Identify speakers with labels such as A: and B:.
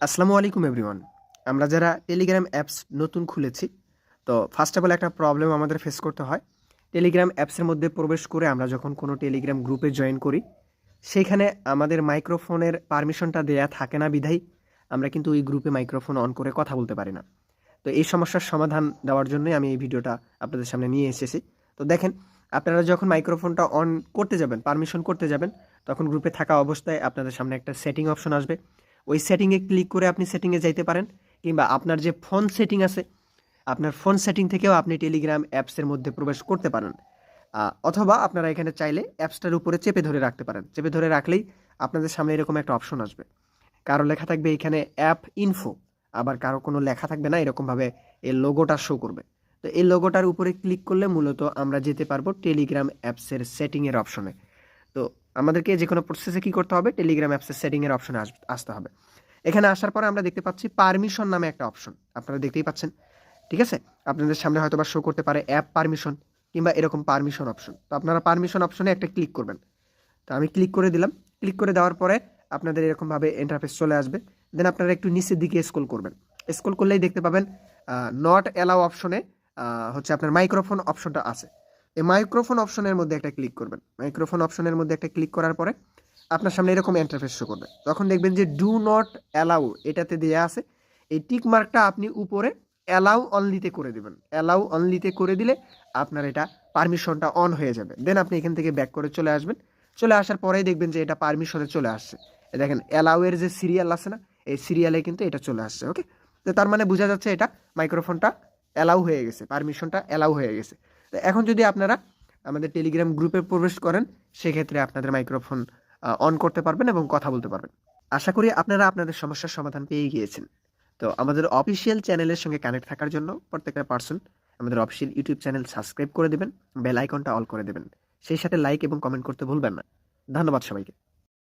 A: আসসালামু আলাইকুম এভরিওয়ান। আমরা যারা টেলিগ্রাম অ্যাপস নতুন খুলেছি, তো ফার্স্ট অফ অল একটা প্রবলেম আমাদের ফেস করতে হয়। টেলিগ্রাম অ্যাপসের মধ্যে প্রবেশ করে আমরা যখন কোনো টেলিগ্রাম গ্রুপে জয়েন করি, সেইখানে আমাদের মাইক্রোফোনের পারমিশনটা দেয়া থাকে না বিধায় আমরা কিন্তু ওই গ্রুপে মাইক্রোফোন অন করে কথা বলতে পারি না। তো এই সমস্যার সমাধান দেওয়ার জন্যই আমি এই ভিডিওটা আপনাদের সামনে নিয়ে এসেছি। তো দেখেন, আপনারা যখন মাইক্রোফোনটা অন করতে যাবেন, পারমিশন করতে যাবেন, তখন গ্রুপে থাকা অবস্থায় আপনাদের সামনে একটা সেটিং অপশন আসবে। ওই সেটিংয়ে ক্লিক করে আপনি সেটিংয়ে যাইতে পারেন, কিংবা আপনার যে ফোন সেটিং আছে, আপনার ফোন সেটিং থেকেও আপনি টেলিগ্রাম অ্যাপসের মধ্যে প্রবেশ করতে পারেন। অথবা আপনারা এখানে চাইলে অ্যাপসটার উপরে চেপে ধরে রাখতে পারেন। চেপে ধরে রাখলেই আপনাদের সামনে এরকম একটা অপশন আসবে। কারো লেখা থাকবে এখানে অ্যাপ ইনফো, আবার কারো কোনো লেখা থাকবে না, এরকমভাবে এই লোগোটা শো করবে। তো এই লোগোটার উপরে ক্লিক করলে মূলত আমরা যেতে পারবো টেলিগ্রাম অ্যাপসের সেটিংয়ের অপশনে। তো আমাদেরকে যে কোনো প্রসেসে কী করতে হবে, টেলিগ্রাম অ্যাপসের সেটিংয়ের অপশনে আসতে হবে। এখানে আসার পরে আমরা দেখতে পাচ্ছি পারমিশন নামে একটা অপশন, আপনারা দেখতেই পাচ্ছেন। ঠিক আছে, আপনাদের সামনে হয়তো বা শো করতে পারে অ্যাপ পারমিশন কিংবা এরকম পারমিশন অপশন। তো আপনারা পারমিশন অপশনে একটা ক্লিক করবেন। তো আমি ক্লিক করে দিলাম। ক্লিক করে দেওয়ার পরে আপনাদের এরকমভাবে ইন্টারফেস চলে আসবে। দেন আপনারা একটু নিচের দিকে স্ক্রল করবেন। স্ক্রল করলেই দেখতে পাবেন নট অ্যালাউ অপশনে হচ্ছে আপনার মাইক্রোফোন অপশনটা আছে। এই মাইক্রোফোন অপশনের মধ্যে একটা ক্লিক করবেন। মাইক্রোফোন অপশনের মধ্যে একটা ক্লিক করার পরে আপনার সামনে এরকম ইন্টারফেস শো করবে। তখন দেখবেন যে ডু নট অ্যালাউ এটাতে দেয়া আছে। এই টিক মার্কটা আপনি উপরে অ্যালাউ অনলিতে করে দেবেন। অ্যালাউ অনলিতে করে দিলে আপনার এটা পারমিশনটা অন হয়ে যাবে। দেন আপনি এখান থেকে ব্যাক করে চলে আসবেন। চলে আসার পরেই দেখবেন যে এটা পারমিশনে চলে আসছে। দেখেন অ্যালাউ এর যে সিরিয়াল আছে না, এই সিরিয়ালে কিন্তু এটা চলে আসছে। ওকে, তো তার মানে বোঝা যাচ্ছে এটা মাইক্রোফোনটা অ্যালাউ হয়ে গেছে, পারমিশনটা অ্যালাউ হয়ে গেছে। তো এখন যদি আপনারা আমাদের টেলিগ্রাম গ্রুপে প্রবেশ করেন, সেক্ষেত্রে আপনাদের মাইক্রোফোন অন করতে পারবেন এবং কথা বলতে পারবেন। আশা করি আপনারা আপনাদের সমস্যার সমাধান পেয়ে গিয়েছেন। তো আমাদের অফিসিয়াল চ্যানেলের সঙ্গে কানেক্ট থাকার জন্য প্রত্যেকটা পার্সন আমাদের অফিসিয়াল ইউটিউব চ্যানেল সাবস্ক্রাইব করে দেবেন, বেল আইকনটা অল করে দেবেন, সেই সাথে লাইক এবং কমেন্ট করতে ভুলবেন না। ধন্যবাদ সবাইকে।